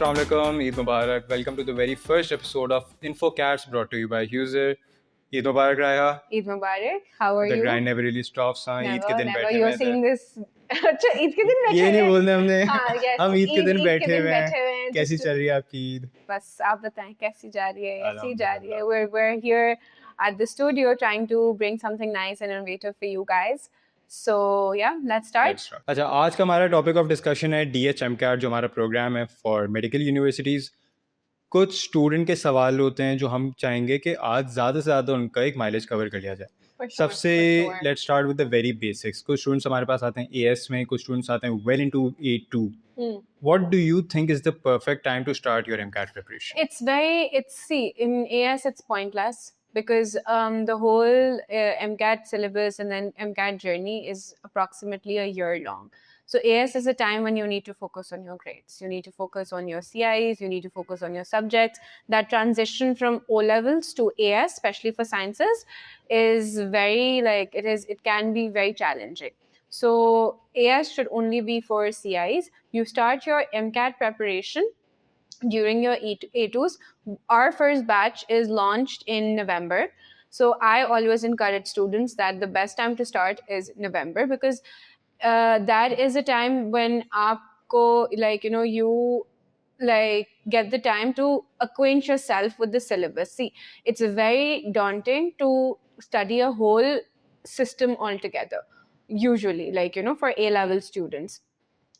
Assalamualaikum, Eid Mubarak. Welcome to the very first episode of InfoCats brought to you by User. Eid Mubarak, Raya. Eid Mubarak. How are The you? grind never really stops. हाँ, ईद के दिन Never. बैठे You're हुए हैं saying this. अच्छा ईद के दिन बैठे ये नहीं हैं? बोलना हमने हाँ, yes. हम ईद के दिन ईद बैठे के दिन हुए बैठे हुए हैं हैं. कैसी Just चल रही है आपकी ईद बस आप बताएं कैसी जा रही है? ऐसी जा रही है. We're here at the studio trying to bring something nice and innovative for you guys. So yeah, let's start. अच्छा आज का हमारा टॉपिक ऑफ डिस्कशन है DH-MCAT जो हमारा प्रोग्राम है फॉर मेडिकल यूनिवर्सिटीज़. कुछ स्टूडेंट के सवाल होते हैं जो हम चाहेंगे कि आज ज़्यादा से ज़्यादा उनका एक माइलेज कवर कर लिया जाए. सबसे let's start with the very basics. कुछ स्टूडेंट्स हमारे पास आते हैं AS में, कुछ स्टूडेंट्स आते हैं well into A2. What do you think is the perfect time to start your MCAT preparation? In AS it's pointless because the whole MCAT syllabus and then MCAT journey is approximately a year long. So AS is a time when you need to focus on your grades. You need to focus on your CIs, you need to focus on your subjects. That transition from O levels to AS, especially for sciences, is it can be very challenging. So AS should only be for CIs. You start your MCAT preparation during your A2s. Our first batch is launched in November. So I always encourage students that the best time to start is November because that is a time when you get the time to acquaint yourself with the syllabus. See, it's very daunting to study a whole system altogether. Usually, for A-level students.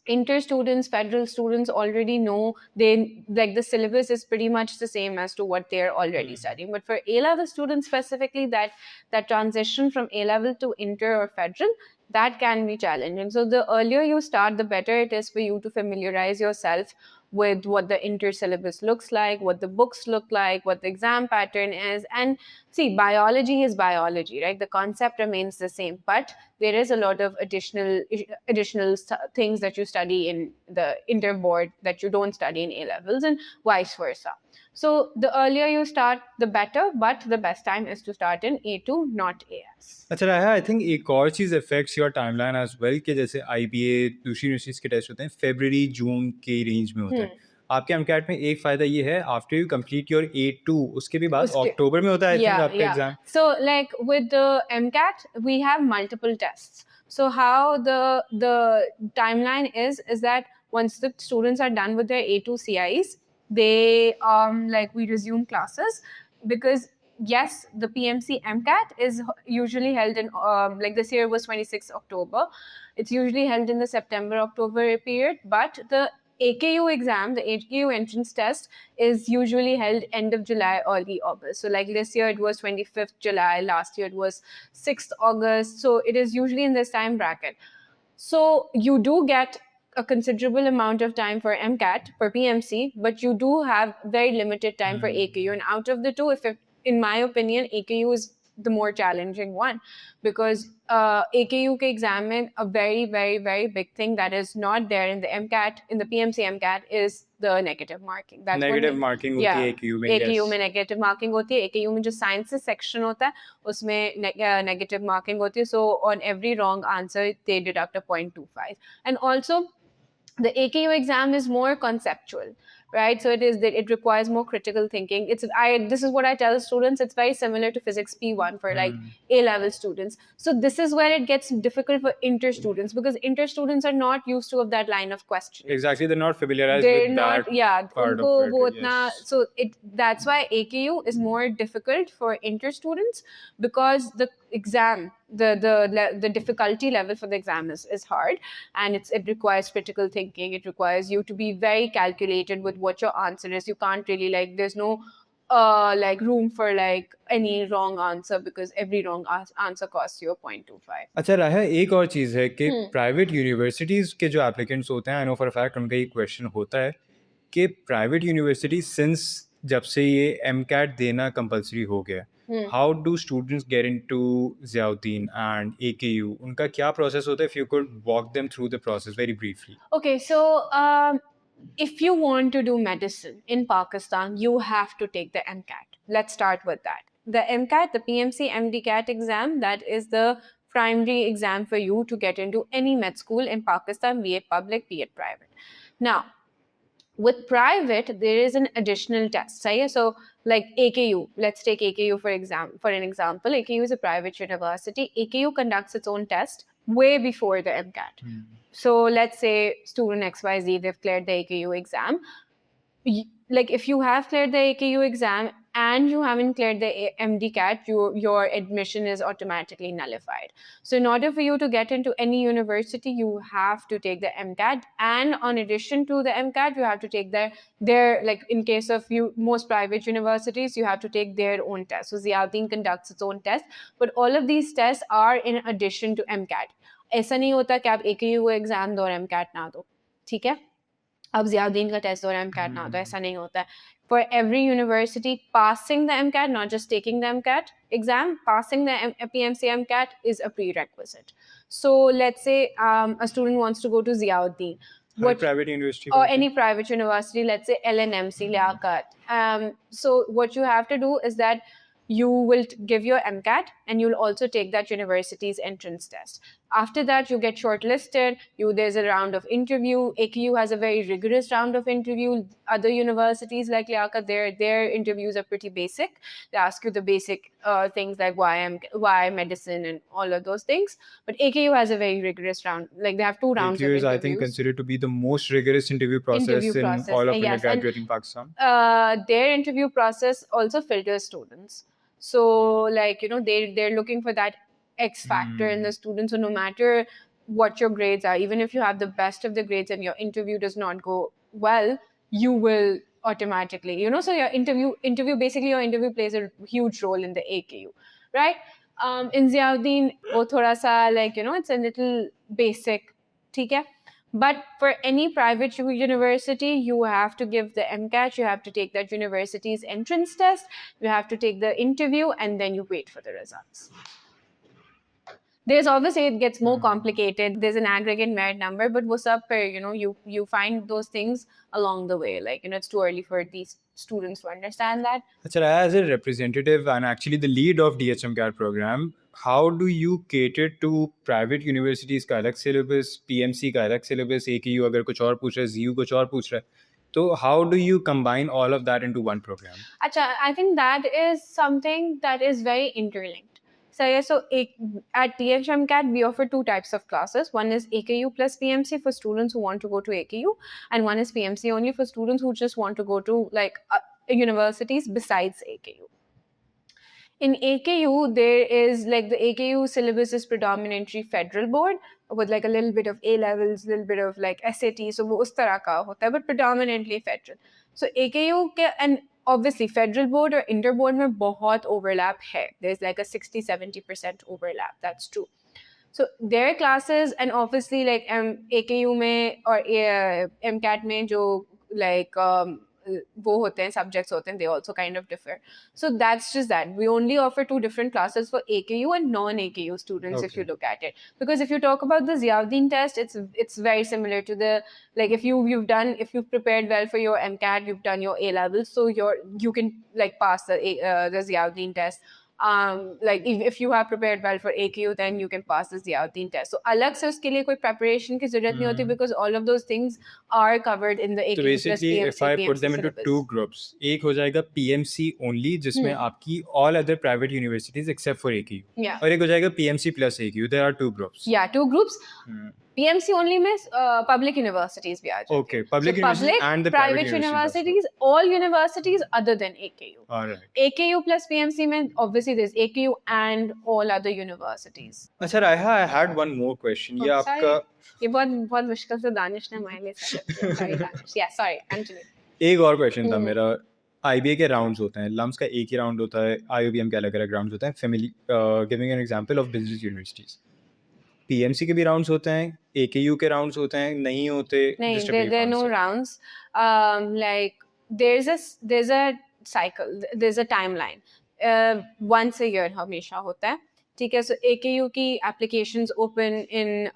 Inter students, federal students already know the syllabus is pretty much the same as to what they're already studying. But for A-level students specifically, that transition from A-level to inter or federal, that can be challenging. So the earlier you start, the better it is for you to familiarize yourself with what the inter syllabus looks like, what the books look like, what the exam pattern is. And see, biology is biology, right? The concept remains the same, but there is a lot of additional things that you study in the inter board that you don't study in A levels, and vice versa. So the earlier you start, the better, but the best time is to start in A2, not AS. अच्छा रहा, आई think एक और चीज़ affects your timeline as well कि जैसे IBA दूसरी universities के test होते हैं फरवरी जून के रेंज में होते हैं. आपके MCAT में एक फ़ायदा ये है after you complete your A2 उसके भी बाद अक्टूबर में होता है आई थिंक आपका exam. So like with the MCAT we have multiple tests. So how the timeline is that once the students are done with their A2 CIs, they we resume classes because yes, the PMC MCAT is usually held in this year was 26 October. It's usually held in the September-October period, but the AKU exam, the AKU entrance test, is usually held end of July, early August. So like this year it was 25th July, last year it was 6th August. So it is usually in this time bracket. So you do get a considerable amount of time for MCAT, for PMC, but you do have very limited time for AKU. And out of the two, in my opinion, AKU is the more challenging one because AKU ke exam mein a very, very, very big thing that is not there in the MCAT, in the PMC MCAT is the negative marking. That's negative marking होती है AKU में. AKU में negative marking होती है. AKU में जो sciences section होता है उसमें negative marking होती है. So on every wrong answer they deduct a 0.25. And also the AKU exam is more conceptual, right? So it requires more critical thinking. This is what I tell students. It's very similar to physics P1 for like A-level students. So this is where it gets difficult for inter students because inter students are not used to of that line of questioning. Exactly, they're not familiarized with that part of it. Yes. So that's why AKU is more difficult for inter students because the exam, the difficulty level for the exam is hard, and it requires critical thinking. It requires you to be very calculated with what your answer is. You can't really there's no room for any wrong answer because every wrong answer costs you a 0.25. अच्छा रहा, एक और चीज़ है कि private universities के जो applicants होते हैं, I know for a fact उनका ये क्वेश्चन होता है कि प्राइवेट यूनिवर्सिटी सिंस जब से ये MCAT देना कंपलसरी हो गया, how do students get into Ziauddin and AKU? उनका क्या प्रोसेस होता है? If you could walk them through the process very briefly. Okay, so if you want to do medicine in Pakistan, you have to take the MCAT. Let's start with that. The MCAT, the PMC MDCAT exam, that is the primary exam for you to get into any med school in Pakistan, be it public, be it private. Now, With private, there is an additional test. So like AKU, let's take AKU for an example. AKU is a private university. AKU conducts its own test way before the MCAT. So let's say student XYZ, they've cleared the AKU exam. Like if you have cleared the AKU exam and you haven't cleared the MDCAT, your admission is automatically nullified. So in order for you to get into any university, you have to take the MCAT, and on addition to the MCAT, you have to take their like in case of most private universities, you have to take their own test. So Ziauddin conducts its own test, but all of these tests are in addition to MCAT. ऐसा नहीं होता कि आप AKU exam दो और MCAT ना दो, ठीक है? अब ज़ियाउद्दीन का टेस्ट हो रहा है, MCAT ना, तो ऐसा नहीं होता है. For every university, passing the MCAT, not just taking the MCAT exam, passing the PMC MCAT is a prerequisite. So let's say a student wants to go to Ziauddin. Private university or any private university, let's say LNMC, Liaquat. So what you have to do is that you will give your MCAT and you'll also take that university's entrance test. After that, you get shortlisted. There's a round of interview. AKU has a very rigorous round of interview. Other universities like Liaquat, their interviews are pretty basic. They ask you the basic things like why medicine and all of those things. But AKU has a very rigorous round. Like they have 2 rounds of interviews. AKU is, I think, considered to be the most rigorous interview process in all of undergraduate in Pakistan. Their interview process also filters students. So like, they're looking for that X factor in the student. So no matter what your grades are, even if you have the best of the grades and your interview does not go well, you will automatically, so your interview basically your interview plays a huge role in the AKU, right? In Ziauddin, wo thoda sa like, it's a little basic, theek hai? But for any private university, you have to give the MCAT, you have to take that university's entrance test, you have to take the interview, and then you wait for the results. There's obviously, it gets more complicated. There's an aggregate merit number, but what's up, you find those things along the way. Like, it's too early for these students to understand that. Achha, as a representative and actually the lead of DHMCAT program, how do you cater to private universities का अलग syllabus, PMC का अलग syllabus, AKU अगर कुछ और पूछ रहा है, ZU कुछ और पूछ रहा है, तो how do you combine all of that into one program? Achha, I think that is something that is very interlinked. So at DHMCAT, we offer 2 types of classes. One is AKU plus PMC for students who want to go to AKU, and one is PMC only for students who just want to go to like universities besides AKU. In AKU, there is like the AKU syllabus is predominantly federal board with like a little bit of A levels, little bit of like SAT. So wo us tarah ka hota hai, but predominantly federal. So AKU ke, and obviously federal board or interboard mein bahut overlap hai. There's like a 60-70% overlap. That's true. So their classes, and obviously like AKU mein or MCAT mein jo like wo hote hain, subjects hote hain, they also kind of differ. So that's just that. We only offer 2 different classes for AKU and non-AKU students, if you look at it. Because if you talk about the Ziauddin test, it's very similar to the, like if you've prepared well for your MCAT, you've done your A levels, so you can like pass the Ziauddin test. Like if you have prepared well for AKU, then you can pass the Ziauddin test. So alag se uske liye koi preparation ki zarurat nahi hoti, because all of those things are covered in the AKU. So basically, PMC, if I put them into syllabus. 2 groups, एक हो जाएगा PMC only, जिसमें आपकी all other private universities except for AKU. Yeah. और एक हो जाएगा PMC plus AKU. There are 2 groups. Yeah, 2 groups. PMC only में public universities भी आ जाती हैं. Okay, public universities and the private universities, all universities other than AKU. All right. AKU plus PMC में obviously there's AKU and all other universities. अच्छा, Raiha, I had one more question. ये आपका ये बहुत मुश्किल से दानिश ने हमारे लिए set किया. Sorry, Danish. Yeah, sorry, continue. एक और क्वेश्चन था मेरा. IBA के राउंड्स होते हैं, लम्स का एक ही राउंड होता है, IOBM के अलग अलग राउंड्स होते हैं. Family giving an example of business universities, PMC के भी राउंड्स होते हैं, AKU के राउंड्स होते हैं, नहीं होते? नहीं, there are no rounds. Like there's a cycle, there's a timeline. Once a year हमेशा होता है, ठीक है? So AKU की applications open in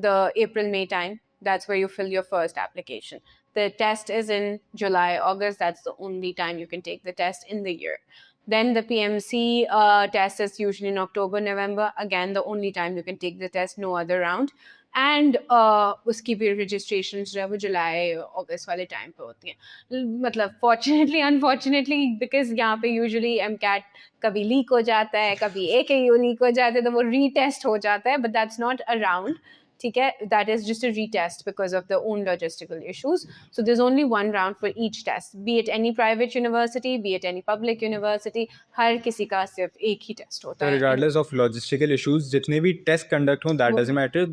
the April-May time. That's where you fill your first application. The test is in July, August. That's the only time you can take the test in the year. Then the PMC test is usually in October, November. Again, the only time you can take the test, no other round. And उसकी भी registration जो है वो जुलाई अगस्त वाले time पे होती हैं. मतलब फॉर्चुनेटली अनफॉर्चुनेटली बिकॉज यहाँ पे यूजुअली एम कैट कभी लीक हो जाता है, कभी AKU लीक हो जाता है, तो वो रीटेस्ट हो जाता है, बट दैट्स नॉट अराउंड. ठीक है, that is just a retest because of the own logistical issues. So there's only one round for each test, be it any private university, be it any public university. हर किसी का सिर्फ एक ही test होता So है. regardless of logistical issues, जितने भी test conduct हों, that doesn't matter.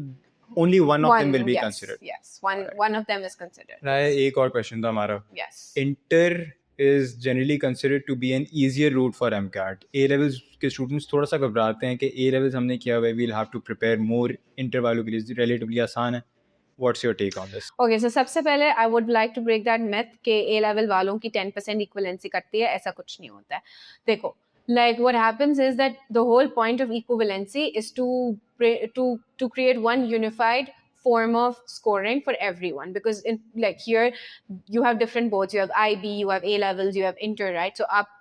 Only one of them will be yes, considered. yes, one of them is considered. राय, एक और क्वेश्चन था हमारा. Yes. Inter is generally considered to be an easier route for MCAT. A levels के students थोड़ा सा घबराते हैं कि A levels हमने किया हुआ है, we'll have to prepare more. Inter वालों के लिए relatively आसान है. What's your take on this? Okay, so सबसे पहले I would like to break that myth कि A level वालों की 10% equivalency कटती है. ऐसा कुछ नहीं होता है. देखो, like what happens is that the whole point of equivalency is to create one unified form of scoring for everyone, because in like here you have different boards, you have IB, you have A levels, you have inter, right? So आप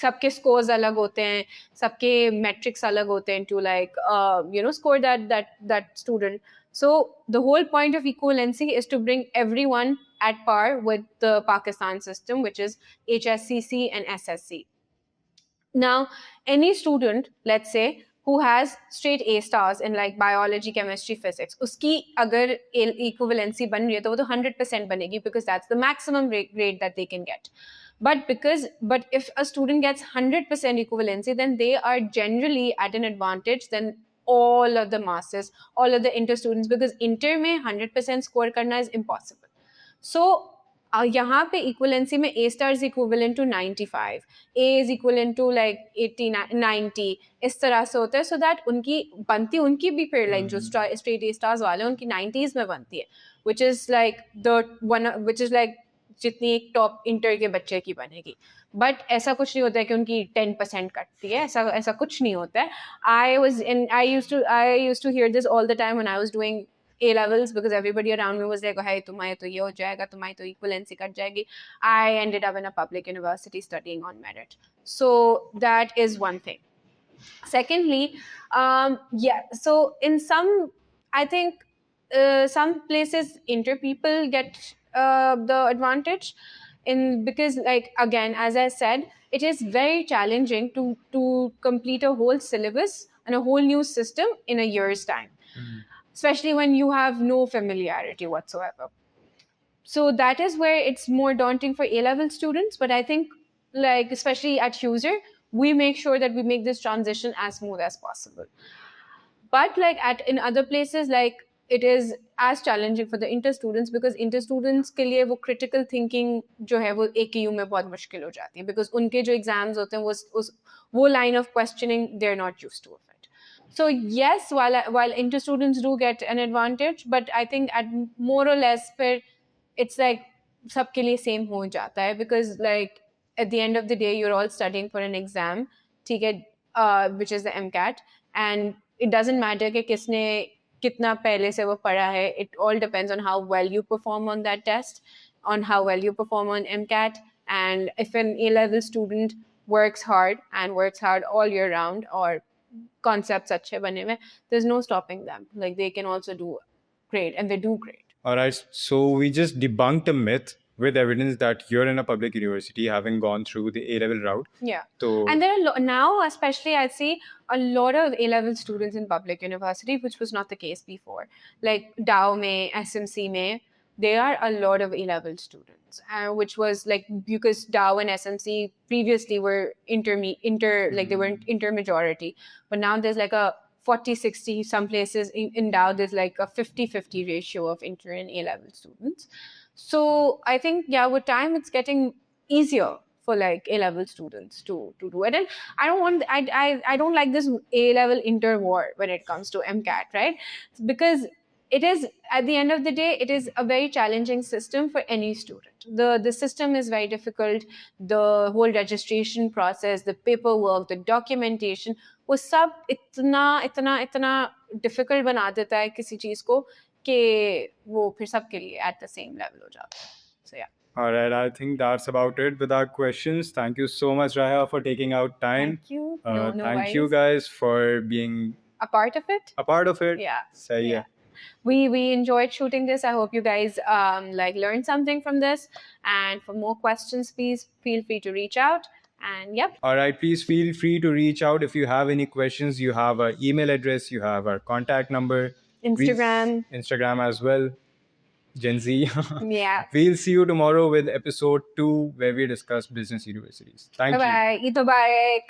सबके scores अलग होते हैं, सबके metrics अलग होते हैं to like score that student. So the whole point of equivalency is to bring everyone at par with the Pakistan system, which is HSCC and SSC. Now, any student, let's say, who has straight A stars in like biology, chemistry, physics, उसकी अगर equivalency बन रही है तो वो तो 100% बनेगी, because that's the maximum grade that they can get. But if a student gets 100% equivalency, then they are generally at an advantage than all of the masses, all of the inter students, because inter में 100% score करना is impossible. So यहाँ पे equivalency में A star is equivalent to 95, A is equivalent to like 80, 90, इस तरह से होता है, so that उनकी बनती उनकी भी फिर like जो straight A stars वाले उनकी 90s में बनती है, which is like जितनी एक टॉप इंटर के बच्चे की बनेगी. बट ऐसा कुछ नहीं होता है कि उनकी 10% कटती है, ऐसा कुछ नहीं होता है. I used to hear this all the time when I was doing A levels, because everybody around me was like, hey, तुम्हारे तो ये हो जाएगा, तुम्हारी तो equivalency कट जाएगी. I ended up in a public university studying on merit. So that is one thing. Secondly, so in I think some places inter people get the advantage because like again, as I said, it is very challenging to complete a whole syllabus and a whole new system in a year's time. Especially when you have no familiarity whatsoever. So that is where it's more daunting for A-level students. But I think, like, especially at Huser, we make sure that we make this transition as smooth as possible. But like in other places, like it is as challenging for the inter students, because inter students के लिए वो critical thinking जो है वो AKU में बहुत मुश्किल हो जाती है, because उनके जो exams होते हैं वो line of questioning they're not used to it. So yes, while inter students do get an advantage, but I think at more or less it's like सबके लिए same हो जाता है, because like at the end of the day you're all studying for an exam, ठीक है, which is the MCAT, and it doesn't matter कि किसने कितना पहले से वो पढ़ा है. It all depends on how well you perform on that test, on how well you perform on MCAT. And if an A-level student works hard all year round, or concepts अच्छे बने हुए, there's no stopping them. Like they can also do great, and they do great. All right, so we just debunked a myth with evidence that you're in a public university, having gone through the A-level route. Yeah. So, and there are now, especially I see a lot of A-level students in public university, which was not the case before. Like Dow mein, SMC mein, there are a lot of A-level students, which was like because Dow and SMC previously were like they were inter-majority, but now there's like a 40-60, some places in Dow there's like a 50-50 ratio of inter and A-level students. So I think, yeah, with time it's getting easier for like A-level students to do it. And I don't like this A-level inter war when it comes to MCAT, right? Because it is, at the end of the day, it is a very challenging system for any student. The system is very difficult. The whole registration process, the paperwork, the documentation, वो सब इतना difficult बना देता है किसी चीज को कि वो फिर सबके लिए at the same level हो जाता है. So yeah. All right, I think that's about it with our questions. Thank you so much, Raya, for taking out time. Thank you. Thank you guys for being A part of it. a part of it. Yeah. Sahi hai. we enjoyed shooting this. I hope you guys like learned something from this. And for more questions, please feel free to reach out. And yep. All right, please feel free to reach out if you have any questions. You have our email address, you have our contact number, Instagram as well, Gen Z. Yeah. We'll see you tomorrow with episode 2 where we discuss business universities. Thank you. Bye-bye. Eid Mubarak.